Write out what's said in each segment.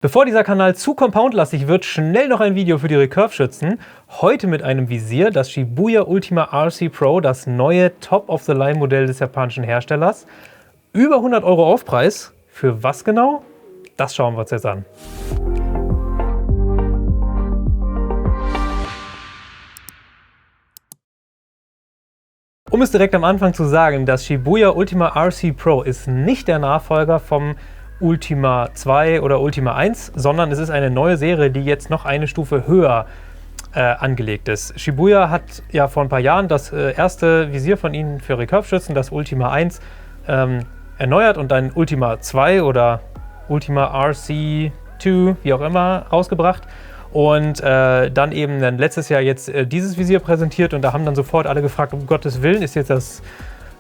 Bevor dieser Kanal zu compoundlastig wird, schnell noch ein Video für die Recurve-Schützen. Heute mit einem Visier, das Shibuya Ultima RC Pro, das neue Top-of-the-Line-Modell des japanischen Herstellers. Über 100 € Aufpreis. Für was genau? Das schauen wir uns jetzt an. Um es direkt am Anfang zu sagen, das Shibuya Ultima RC Pro ist nicht der Nachfolger vom Ultima 2 oder Ultima 1, sondern es ist eine neue Serie, die jetzt noch eine Stufe höher angelegt ist. Shibuya hat ja vor ein paar Jahren das erste Visier von ihnen für Recurve-Schützen, das Ultima 1, erneuert und ein Ultima 2 oder Ultima RC2, wie auch immer, rausgebracht. Und dann eben letztes Jahr jetzt dieses Visier präsentiert und da haben dann sofort alle gefragt, um Gottes Willen, ist jetzt das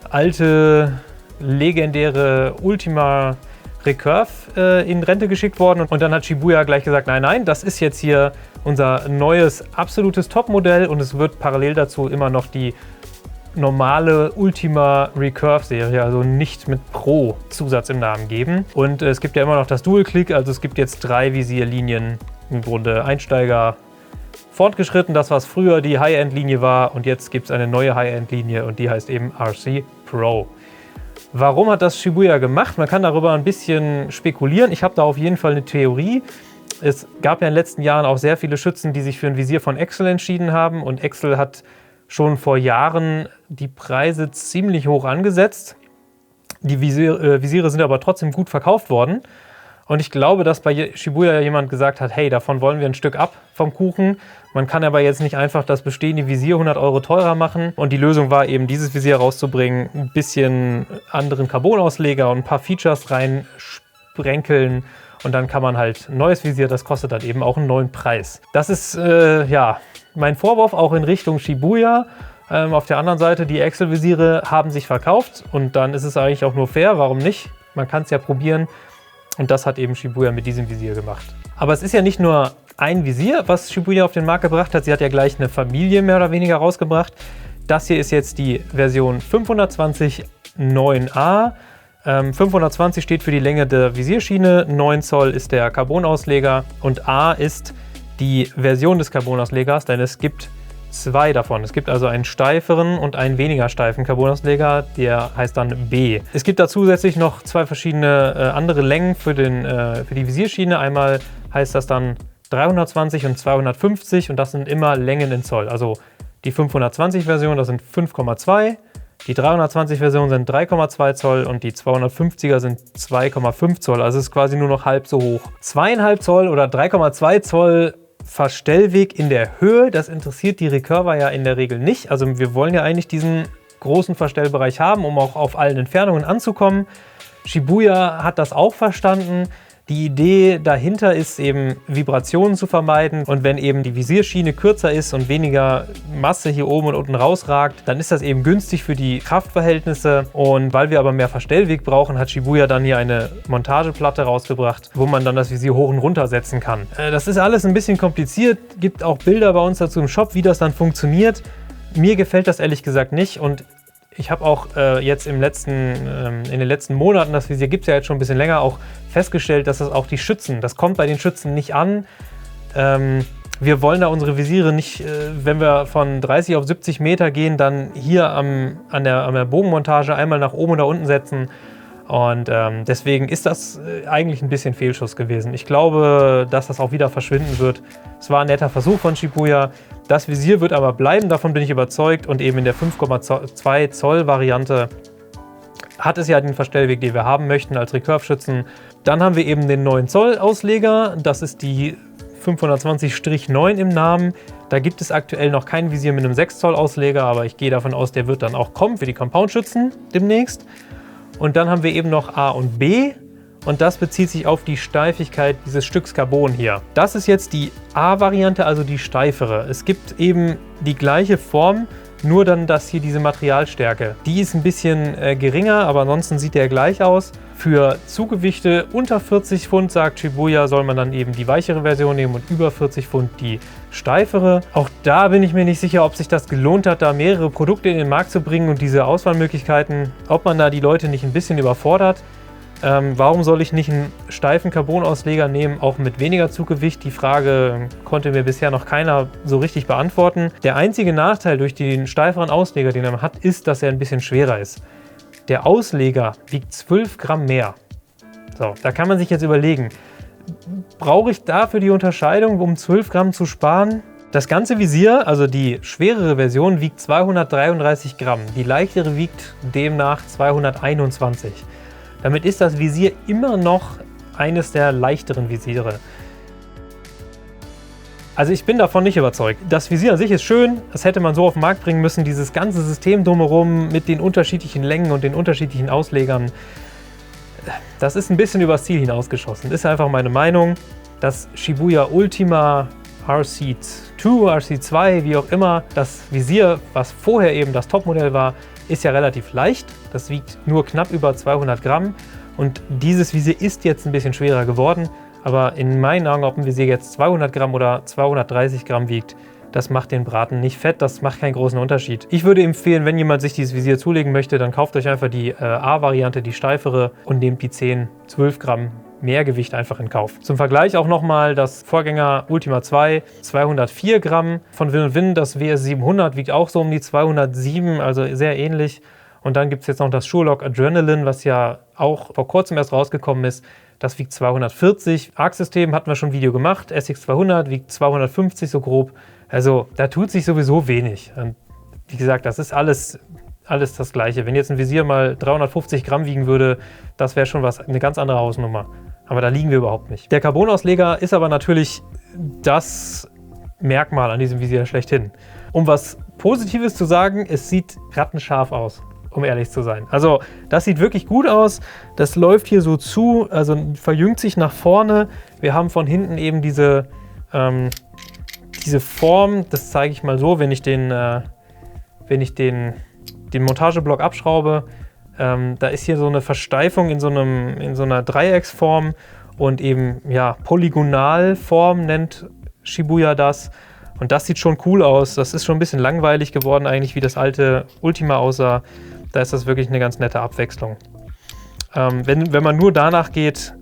alte, legendäre Ultima Recurve in Rente geschickt worden. Und dann hat Shibuya gleich gesagt, nein, nein, das ist jetzt hier unser neues, absolutes Topmodell und es wird parallel dazu immer noch die normale Ultima Recurve-Serie, also nicht mit Pro-Zusatz im Namen geben. Und es gibt ja immer noch das Dual-Click, also es gibt jetzt 3 Visierlinien, im Grunde Einsteiger, fortgeschritten, das was früher die High-End-Linie war und jetzt gibt es eine neue High-End-Linie und die heißt eben RC Pro. Warum hat das Shibuya gemacht? Man kann darüber ein bisschen spekulieren. Ich habe da auf jeden Fall eine Theorie. Es gab ja in den letzten Jahren auch sehr viele Schützen, die sich für ein Visier von Exel entschieden haben. Und Exel hat schon vor Jahren die Preise ziemlich hoch angesetzt. Die Visiere sind aber trotzdem gut verkauft worden. Und ich glaube, dass bei Shibuya jemand gesagt hat, hey, davon wollen wir ein Stück ab vom Kuchen. Man kann aber jetzt nicht einfach das bestehende Visier 100 € teurer machen. Und die Lösung war eben, dieses Visier rauszubringen, ein bisschen anderen Carbonausleger und ein paar Features reinsprenkeln. Und dann kann man halt ein neues Visier, das kostet dann eben auch einen neuen Preis. Das ist ja mein Vorwurf auch in Richtung Shibuya. Auf der anderen Seite, die Exel-Visiere haben sich verkauft und dann ist es eigentlich auch nur fair, warum nicht? Man kann es ja probieren. Und das hat eben Shibuya mit diesem Visier gemacht. Aber es ist ja nicht nur ein Visier, was Shibuya auf den Markt gebracht hat. Sie hat ja gleich eine Familie mehr oder weniger rausgebracht. Das hier ist jetzt die Version 520 9a. 520 steht für die Länge der Visierschiene, 9 Zoll ist der Carbonausleger und A ist die Version des Carbonauslegers, denn es gibt 2 davon. Es gibt also einen steiferen und einen weniger steifen Carbonausleger, der heißt dann B. Es gibt da zusätzlich noch 2 verschiedene andere Längen für die Visierschiene. Einmal heißt das dann 320 und 250 und das sind immer Längen in Zoll. Also die 520-Version, das sind 5,2, die 320-Version sind 3,2 Zoll und die 250er sind 2,5 Zoll. Also es ist quasi nur noch halb so hoch. 2,5 Zoll oder 3,2 Zoll Verstellweg in der Höhe, das interessiert die Recurver ja in der Regel nicht. Also wir wollen ja eigentlich diesen großen Verstellbereich haben, um auch auf allen Entfernungen anzukommen. Shibuya hat das auch verstanden. Die Idee dahinter ist eben, Vibrationen zu vermeiden. Und wenn eben die Visierschiene kürzer ist und weniger Masse hier oben und unten rausragt, dann ist das eben günstig für die Kraftverhältnisse. Und weil wir aber mehr Verstellweg brauchen, hat Shibuya dann hier eine Montageplatte rausgebracht, wo man dann das Visier hoch und runter setzen kann. Das ist alles ein bisschen kompliziert. Gibt auch Bilder bei uns dazu im Shop, wie das dann funktioniert. Mir gefällt das ehrlich gesagt nicht. Und ich habe auch jetzt in den letzten Monaten, das Visier gibt es ja jetzt schon ein bisschen länger, auch festgestellt, dass das auch die Schützen, das kommt bei den Schützen nicht an. Wir wollen da unsere Visiere nicht, wenn wir von 30 auf 70 Meter gehen, dann hier an der Bogenmontage einmal nach oben oder unten setzen. Und deswegen ist das eigentlich ein bisschen Fehlschuss gewesen. Ich glaube, dass das auch wieder verschwinden wird. Es war ein netter Versuch von Shibuya. Das Visier wird aber bleiben, davon bin ich überzeugt. Und eben in der 5,2 Zoll Variante hat es ja den Verstellweg, den wir haben möchten als Recurve-Schützen. Dann haben wir eben den 9 Zoll Ausleger. Das ist die 520-9 im Namen. Da gibt es aktuell noch kein Visier mit einem 6 Zoll Ausleger, aber ich gehe davon aus, der wird dann auch kommen für die Compound-Schützen demnächst. Und dann haben wir eben noch A und B und das bezieht sich auf die Steifigkeit dieses Stücks Carbon hier. Das ist jetzt die A-Variante, also die steifere. Es gibt eben die gleiche Form, nur dann das hier diese Materialstärke. Die ist ein bisschen geringer, aber ansonsten sieht der gleich aus. Für Zugewichte unter 40 Pfund, sagt Shibuya, soll man dann eben die weichere Version nehmen und über 40 Pfund die steifere. Auch da bin ich mir nicht sicher, ob sich das gelohnt hat, da mehrere Produkte in den Markt zu bringen und diese Auswahlmöglichkeiten, ob man da die Leute nicht ein bisschen überfordert. Warum soll ich nicht einen steifen Carbonausleger nehmen, auch mit weniger Zuggewicht? Die Frage konnte mir bisher noch keiner so richtig beantworten. Der einzige Nachteil durch den steiferen Ausleger, den er hat, ist, dass er ein bisschen schwerer ist. Der Ausleger wiegt 12 Gramm mehr. So, da kann man sich jetzt überlegen, brauche ich dafür die Unterscheidung, um 12 Gramm zu sparen? Das ganze Visier, also die schwerere Version, wiegt 233 Gramm. Die leichtere wiegt demnach 221. Damit ist das Visier immer noch eines der leichteren Visiere. Also ich bin davon nicht überzeugt. Das Visier an sich ist schön, das hätte man so auf den Markt bringen müssen. Dieses ganze System drumherum mit den unterschiedlichen Längen und den unterschiedlichen Auslegern, das ist ein bisschen übers Ziel hinausgeschossen. Das ist einfach meine Meinung. Das Shibuya Ultima RC2, RC2, wie auch immer, das Visier, was vorher eben das Topmodell war, ist ja relativ leicht. Das wiegt nur knapp über 200 Gramm und dieses Visier ist jetzt ein bisschen schwerer geworden. Aber in meinen Augen, ob ein Visier jetzt 200 Gramm oder 230 Gramm wiegt, das macht den Braten nicht fett, das macht keinen großen Unterschied. Ich würde empfehlen, wenn jemand sich dieses Visier zulegen möchte, dann kauft euch einfach die A-Variante, die steifere, und nehmt die 10, 12 Gramm mehr Gewicht einfach in Kauf. Zum Vergleich auch nochmal das Vorgänger Ultima 2, 204 Gramm. Von Win&Win das WS 700 wiegt auch so um die 207, also sehr ähnlich. Und dann gibt es jetzt noch das Sherlock Adrenaline, was ja auch vor kurzem erst rausgekommen ist. Das wiegt 240. Arc-System hatten wir schon ein Video gemacht. SX200 wiegt 250 so grob. Also da tut sich sowieso wenig. Und wie gesagt, das ist alles das Gleiche. Wenn jetzt ein Visier mal 350 Gramm wiegen würde, das wäre schon eine ganz andere Hausnummer. Aber da liegen wir überhaupt nicht. Der Carbonausleger ist aber natürlich das Merkmal an diesem Visier schlechthin. Um was Positives zu sagen, es sieht rattenscharf aus, um ehrlich zu sein. Also das sieht wirklich gut aus. Das läuft hier so zu, also verjüngt sich nach vorne. Wir haben von hinten eben diese Form, das zeige ich mal so, wenn ich den Montageblock abschraube. Da ist hier so eine Versteifung in so einer Dreiecksform und eben ja, Polygonalform nennt Shibuya das. Und das sieht schon cool aus. Das ist schon ein bisschen langweilig geworden eigentlich, wie das alte Ultima aussah. Da ist das wirklich eine ganz nette Abwechslung. Wenn man nur danach geht,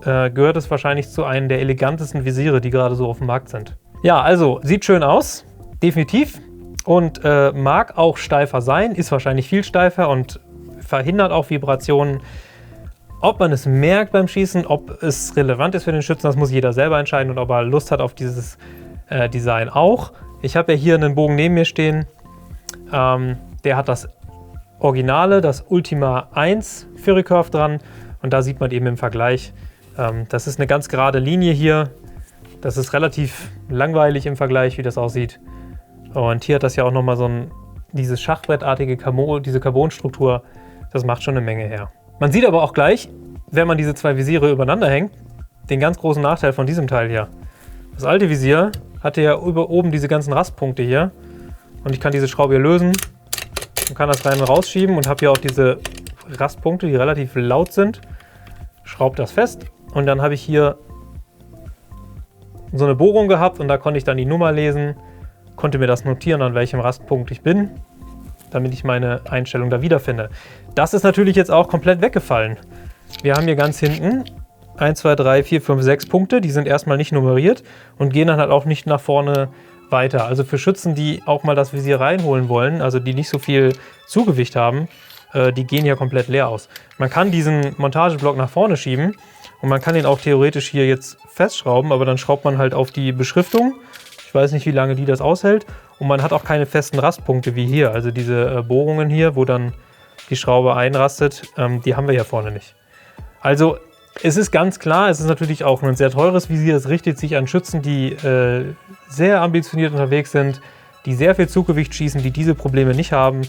gehört es wahrscheinlich zu einem der elegantesten Visiere, die gerade so auf dem Markt sind. Ja, also sieht schön aus, definitiv. Und mag auch steifer sein, ist wahrscheinlich viel steifer und verhindert auch Vibrationen. Ob man es merkt beim Schießen, ob es relevant ist für den Schützen, das muss jeder selber entscheiden und ob er Lust hat auf dieses Design auch. Ich habe ja hier einen Bogen neben mir stehen. Der hat das Originale, das Ultima 1 Fury Curve dran und da sieht man eben im Vergleich, das ist eine ganz gerade Linie hier. Das ist relativ langweilig im Vergleich, wie das aussieht. Und hier hat das ja auch nochmal dieses schachbrettartige diese Carbonstruktur, das macht schon eine Menge her. Man sieht aber auch gleich, wenn man diese zwei Visiere übereinander hängt, den ganz großen Nachteil von diesem Teil hier. Das alte Visier hatte ja oben diese ganzen Rastpunkte hier und ich kann diese Schraube hier lösen und kann das rein und rausschieben und habe hier auch diese Rastpunkte, die relativ laut sind. Schraube das fest und dann habe ich hier so eine Bohrung gehabt und da konnte ich dann die Nummer lesen, konnte mir das notieren, an welchem Rastpunkt ich bin, damit ich meine Einstellung da wiederfinde. Das ist natürlich jetzt auch komplett weggefallen. Wir haben hier ganz hinten 1, 2, 3, 4, 5, 6 Punkte, die sind erstmal nicht nummeriert und gehen dann halt auch nicht nach vorne weiter. Also für Schützen, die auch mal das Visier reinholen wollen, also die nicht so viel Zugewicht haben, die gehen hier komplett leer aus. Man kann diesen Montageblock nach vorne schieben und man kann den auch theoretisch hier jetzt festschrauben, aber dann schraubt man halt auf die Beschriftung. Ich weiß nicht, wie lange die das aushält. Und man hat auch keine festen Rastpunkte wie hier. Also diese Bohrungen hier, wo dann die Schraube einrastet, die haben wir hier vorne nicht. Also es ist ganz klar, es ist natürlich auch ein sehr teures Visier. Es richtet sich an Schützen, die sehr ambitioniert unterwegs sind, die sehr viel Zuggewicht schießen, die diese Probleme nicht haben.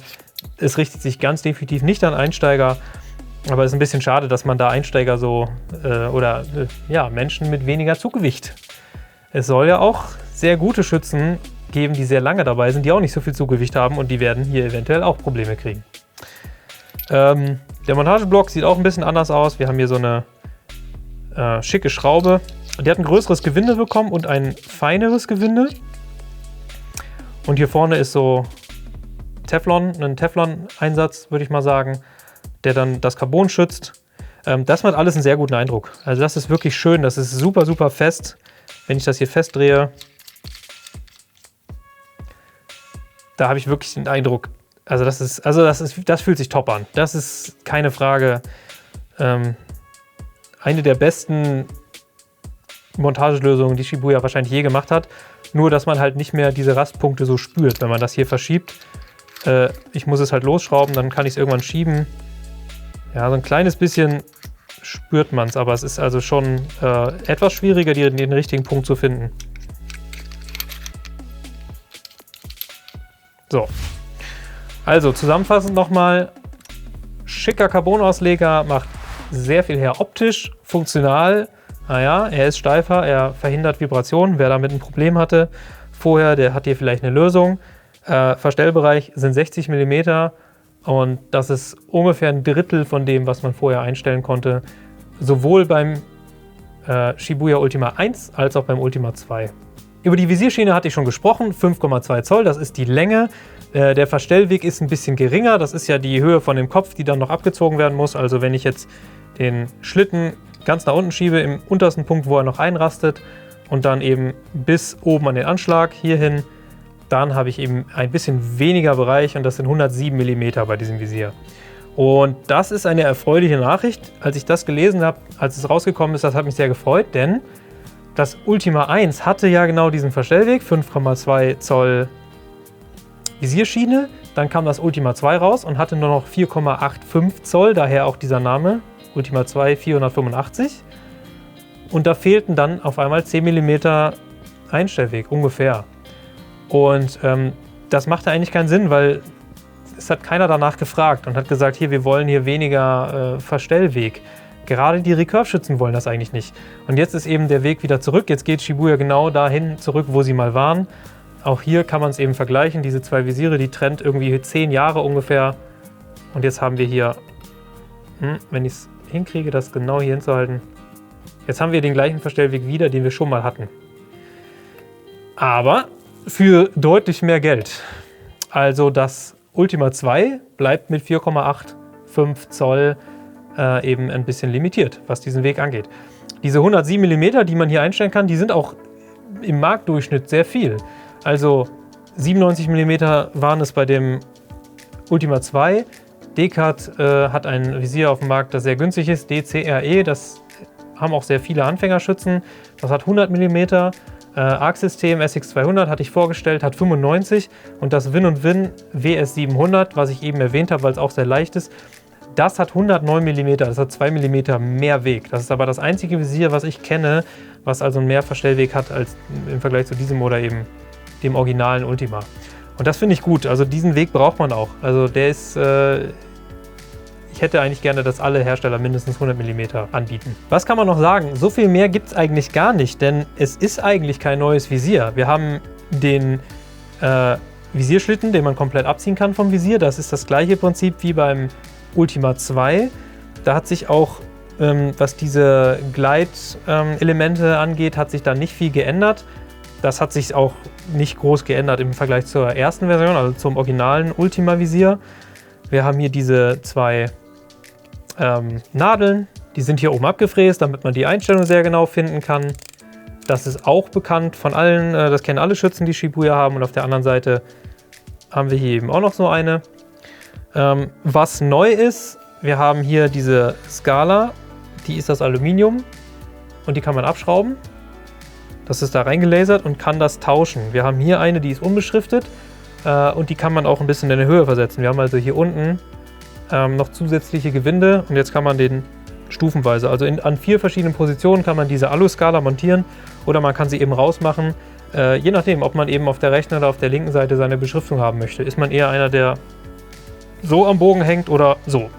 Es richtet sich ganz definitiv nicht an Einsteiger. Aber es ist ein bisschen schade, dass man da Einsteiger Menschen mit weniger Zuggewicht. Es soll ja auch sehr gute Schützen geben, die sehr lange dabei sind, die auch nicht so viel Zuggewicht haben und die werden hier eventuell auch Probleme kriegen. Der Montageblock sieht auch ein bisschen anders aus. Wir haben hier so eine schicke Schraube. Die hat ein größeres Gewinde bekommen und ein feineres Gewinde. Und hier vorne ist so ein Teflon-Einsatz, würde ich mal sagen, der dann das Carbon schützt. Das macht alles einen sehr guten Eindruck. Also das ist wirklich schön, das ist super, super fest. Wenn ich das hier festdrehe, da habe ich wirklich den Eindruck, das fühlt sich top an. Das ist keine Frage. Eine der besten Montagelösungen, die Shibuya wahrscheinlich je gemacht hat. Nur, dass man halt nicht mehr diese Rastpunkte so spürt, wenn man das hier verschiebt. Ich muss es halt losschrauben, dann kann ich es irgendwann schieben. Ja, so ein kleines bisschen spürt man es, aber es ist also schon etwas schwieriger, den richtigen Punkt zu finden. So, also zusammenfassend nochmal, schicker Carbon-Ausleger, macht sehr viel her optisch, funktional. Naja, er ist steifer, er verhindert Vibrationen. Wer damit ein Problem hatte vorher, der hat hier vielleicht eine Lösung. Verstellbereich sind 60 mm und das ist ungefähr ein Drittel von dem, was man vorher einstellen konnte. Sowohl beim Shibuya Ultima 1 als auch beim Ultima 2. Über die Visierschiene hatte ich schon gesprochen, 5,2 Zoll, das ist die Länge. Der Verstellweg ist ein bisschen geringer, das ist ja die Höhe von dem Kopf, die dann noch abgezogen werden muss. Also wenn ich jetzt den Schlitten ganz nach unten schiebe, im untersten Punkt, wo er noch einrastet und dann eben bis oben an den Anschlag hierhin, dann habe ich eben ein bisschen weniger Bereich und das sind 107 mm bei diesem Visier. Und das ist eine erfreuliche Nachricht. Als ich das gelesen habe, als es rausgekommen ist, das hat mich sehr gefreut, denn das Ultima 1 hatte ja genau diesen Verstellweg, 5,2 Zoll Visierschiene. Dann kam das Ultima 2 raus und hatte nur noch 4,85 Zoll, daher auch dieser Name, Ultima 2 485. Und da fehlten dann auf einmal 10 mm Einstellweg, ungefähr. Und das machte eigentlich keinen Sinn, weil es hat keiner danach gefragt und hat gesagt, hier, wir wollen hier weniger Verstellweg. Gerade die Recurve-Schützen wollen das eigentlich nicht. Und jetzt ist eben der Weg wieder zurück. Jetzt geht Shibuya genau dahin zurück, wo sie mal waren. Auch hier kann man es eben vergleichen. Diese zwei Visiere, die trennt irgendwie 10 Jahre ungefähr. Und jetzt haben wir hier, wenn ich es hinkriege, das genau hier hinzuhalten. Jetzt haben wir den gleichen Verstellweg wieder, den wir schon mal hatten. Aber für deutlich mehr Geld. Also das Ultima 2 bleibt mit 4,85 Zoll eben ein bisschen limitiert, was diesen Weg angeht. Diese 107 mm, die man hier einstellen kann, die sind auch im Marktdurchschnitt sehr viel. Also 97 mm waren es bei dem Ultima 2. Decat hat ein Visier auf dem Markt, das sehr günstig ist, DCRE, das haben auch sehr viele Anfängerschützen. Das hat 100 mm. Arc-System SX200 hatte ich vorgestellt, hat 95 und das Win & Win WS700, was ich eben erwähnt habe, weil es auch sehr leicht ist, das hat 109 mm, das hat 2 mm mehr Weg. Das ist aber das einzige Visier, was ich kenne, was also einen mehr Verstellweg hat als im Vergleich zu diesem oder eben dem originalen Ultima. Und das finde ich gut, also diesen Weg braucht man auch. Also der ist, ich hätte eigentlich gerne, dass alle Hersteller mindestens 100 mm anbieten. Was kann man noch sagen? So viel mehr gibt es eigentlich gar nicht, denn es ist eigentlich kein neues Visier. Wir haben den Visierschlitten, den man komplett abziehen kann vom Visier. Das ist das gleiche Prinzip wie beim Ultima 2. Da hat sich auch, was diese Gleitelemente angeht, hat sich da nicht viel geändert. Das hat sich auch nicht groß geändert im Vergleich zur ersten Version, also zum originalen Ultima-Visier. Wir haben hier diese zwei Nadeln, die sind hier oben abgefräst, damit man die Einstellung sehr genau finden kann. Das ist auch bekannt von allen, das kennen alle Schützen, die Shibuya haben. Und auf der anderen Seite haben wir hier eben auch noch so eine. Was neu ist, wir haben hier diese Skala, die ist aus Aluminium und die kann man abschrauben. Das ist da reingelasert und kann das tauschen. Wir haben hier eine, die ist unbeschriftet und die kann man auch ein bisschen in die Höhe versetzen. Wir haben also hier unten noch zusätzliche Gewinde und jetzt kann man den stufenweise, also an 4 verschiedenen Positionen kann man diese Alu-Skala montieren oder man kann sie eben rausmachen, je nachdem, ob man eben auf der rechten oder auf der linken Seite seine Beschriftung haben möchte. Ist man eher einer, der so am Bogen hängt oder so.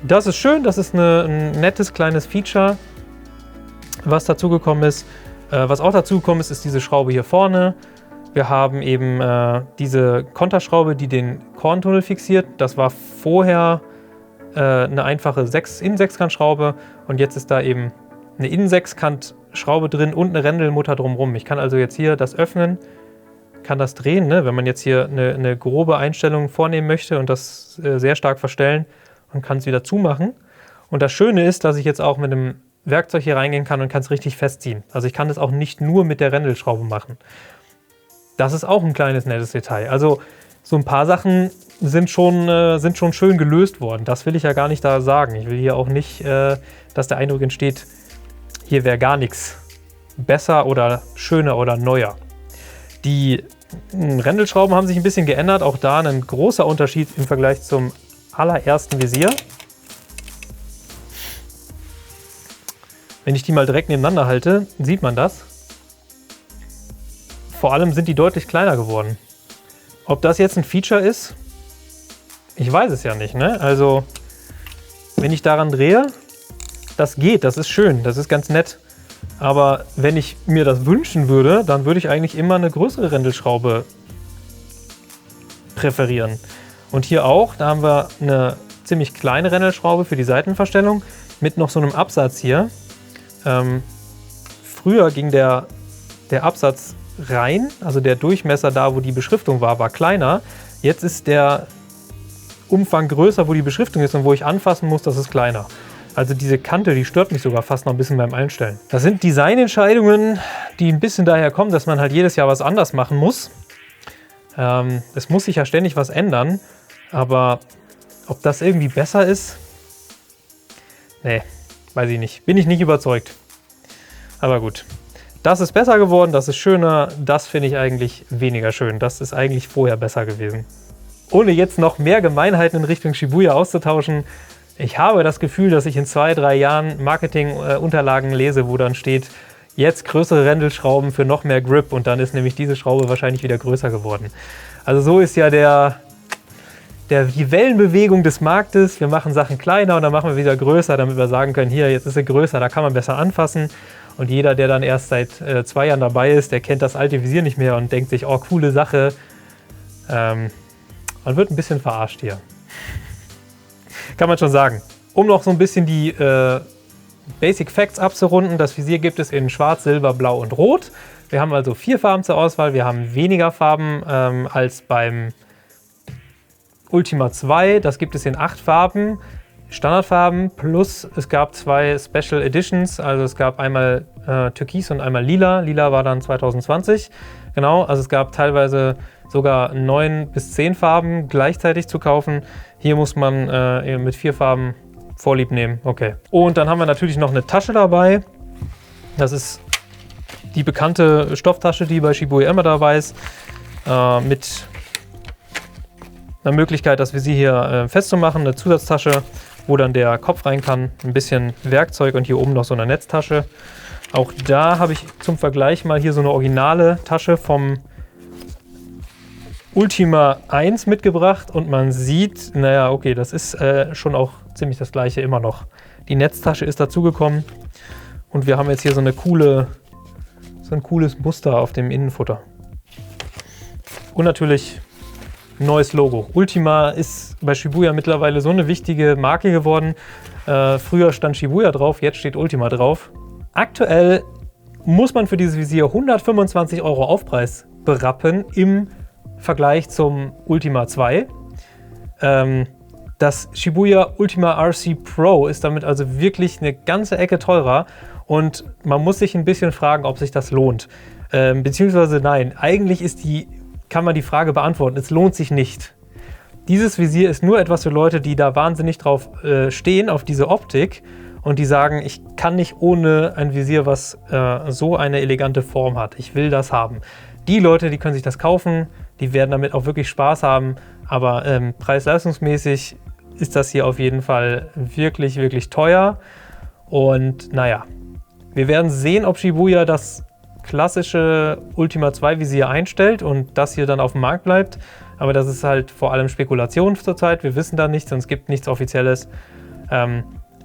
Das ist schön, das ist ein nettes kleines Feature, was dazugekommen ist. Was auch dazugekommen ist, ist diese Schraube hier vorne. Wir haben eben diese Konterschraube, die den Korntunnel fixiert. Das war vorher eine einfache Innen-Sechskantschraube und jetzt ist da eben eine Innen-Sechskantschraube drin und eine Rändelmutter drumherum. Ich kann also jetzt hier das öffnen, kann das drehen, ne? Wenn man jetzt hier eine grobe Einstellung vornehmen möchte und das sehr stark verstellen und kann es wieder zumachen. Und das Schöne ist, dass ich jetzt auch mit einem Werkzeug hier reingehen kann und kann es richtig festziehen. Also ich kann das auch nicht nur mit der Rändelschraube machen. Das ist auch ein kleines nettes Detail. Also so ein paar Sachen sind schon schön gelöst worden. Das will ich ja gar nicht da sagen. Ich will hier auch nicht, dass der Eindruck entsteht, hier wäre gar nichts besser oder schöner oder neuer. Die Rändelschrauben haben sich ein bisschen geändert. Auch da ein großer Unterschied im Vergleich zum allerersten Visier. Wenn ich die mal direkt nebeneinander halte, sieht man das. Vor allem sind die deutlich kleiner geworden. Ob das jetzt ein Feature ist, ich weiß es ja nicht, ne? Also, wenn ich daran drehe, das geht, das ist schön, das ist ganz nett. Aber wenn ich mir das wünschen würde, dann würde ich eigentlich immer eine größere Rändelschraube präferieren. Und hier auch, da haben wir eine ziemlich kleine Rändelschraube für die Seitenverstellung mit noch so einem Absatz hier. Früher ging der Absatz rein, also der Durchmesser da, wo die Beschriftung war kleiner. Jetzt ist der Umfang größer, wo die Beschriftung ist und wo ich anfassen muss, das ist kleiner. Also diese Kante, die stört mich sogar fast noch ein bisschen beim Einstellen. Das sind Designentscheidungen, die ein bisschen daher kommen, dass man halt jedes Jahr was anders machen muss. Es muss sich ja ständig was ändern, aber ob das irgendwie besser ist, nee, weiß ich nicht. Bin ich nicht überzeugt. Aber gut. Das ist besser geworden, das ist schöner, das finde ich eigentlich weniger schön. Das ist eigentlich vorher besser gewesen. Ohne jetzt noch mehr Gemeinheiten in Richtung Shibuya auszutauschen, ich habe das Gefühl, dass ich in 2-3 Jahren Marketingunterlagen lese, wo dann steht, jetzt größere Rändelschrauben für noch mehr Grip und dann ist nämlich diese Schraube wahrscheinlich wieder größer geworden. Also so ist ja die Wellenbewegung des Marktes. Wir machen Sachen kleiner und dann machen wir wieder größer, damit wir sagen können, hier, jetzt ist sie größer, da kann man besser anfassen. Und jeder, der dann erst seit 2 Jahren dabei ist, der kennt das alte Visier nicht mehr und denkt sich, oh, coole Sache. Man wird ein bisschen verarscht hier. Kann man schon sagen. Um noch so ein bisschen die Basic Facts abzurunden, das Visier gibt es in Schwarz, Silber, Blau und Rot. Wir haben also 4 Farben zur Auswahl. Wir haben weniger Farben als beim Ultima 2. Das gibt es in 8 Farben. Standardfarben plus es gab 2 Special Editions, also es gab einmal Türkis und einmal Lila. Lila war dann 2020. Genau, also es gab teilweise sogar 9 bis 10 Farben gleichzeitig zu kaufen. Hier muss man mit 4 Farben Vorlieb nehmen. Okay. Und dann haben wir natürlich noch eine Tasche dabei. Das ist die bekannte Stofftasche, die bei Shibuya immer dabei ist, mit einer Möglichkeit, das Visier hier festzumachen, eine Zusatztasche, wo dann der Kopf rein kann, ein bisschen Werkzeug und hier oben noch so eine Netztasche. Auch da habe ich zum Vergleich mal hier so eine originale Tasche vom Ultima 1 mitgebracht und man sieht, naja, okay, das ist schon auch ziemlich das gleiche immer noch. Die Netztasche ist dazugekommen und wir haben jetzt hier so ein cooles Muster auf dem Innenfutter. Und natürlich neues Logo. Ultima ist bei Shibuya mittlerweile so eine wichtige Marke geworden. Früher stand Shibuya drauf, jetzt steht Ultima drauf. Aktuell muss man für dieses Visier 125 € Aufpreis berappen im Vergleich zum Ultima 2. Das Shibuya Ultima RC Pro ist damit also wirklich eine ganze Ecke teurer und man muss sich ein bisschen fragen, ob sich das lohnt. Beziehungsweise nein, eigentlich kann man die Frage beantworten, es lohnt sich nicht. Dieses Visier ist nur etwas für Leute, die da wahnsinnig drauf stehen, auf diese Optik und die sagen, ich kann nicht ohne ein Visier, was so eine elegante Form hat. Ich will das haben. Die Leute, die können sich das kaufen, die werden damit auch wirklich Spaß haben, aber preis-leistungsmäßig ist das hier auf jeden Fall wirklich, wirklich teuer. Und naja, wir werden sehen, ob Shibuya das klassische Ultima 2 Visier einstellt und das hier dann auf dem Markt bleibt. Aber das ist halt vor allem Spekulation zurzeit. Wir wissen da nichts und es gibt nichts Offizielles.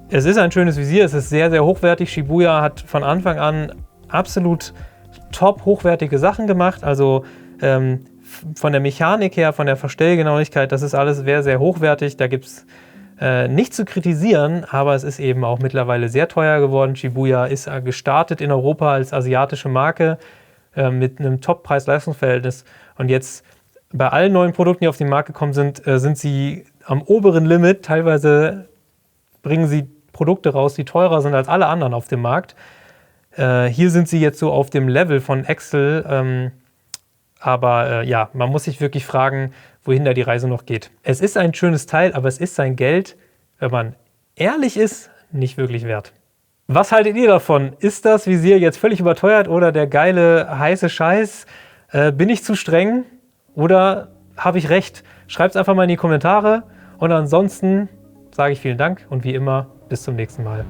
Es ist ein schönes Visier, es ist sehr, sehr hochwertig. Shibuya hat von Anfang an absolut top hochwertige Sachen gemacht. Also von der Mechanik her, von der Verstellgenauigkeit, das ist alles sehr, sehr hochwertig. Da gibt es nichts zu kritisieren, aber es ist eben auch mittlerweile sehr teuer geworden. Shibuya ist gestartet in Europa als asiatische Marke mit einem Top-Preis-Leistungsverhältnis. Und jetzt bei allen neuen Produkten, die auf den Markt gekommen sind, sind sie am oberen Limit. Teilweise bringen sie Produkte raus, die teurer sind als alle anderen auf dem Markt. Hier sind sie jetzt so auf dem Level von Excel, aber ja, man muss sich wirklich fragen, wohin da die Reise noch geht. Es ist ein schönes Teil, aber es ist sein Geld, wenn man ehrlich ist, nicht wirklich wert. Was haltet ihr davon? Ist das Visier jetzt völlig überteuert oder der geile, heiße Scheiß? Bin ich zu streng oder habe ich recht? Schreibt es einfach mal in die Kommentare und ansonsten sage ich vielen Dank und wie immer, bis zum nächsten Mal.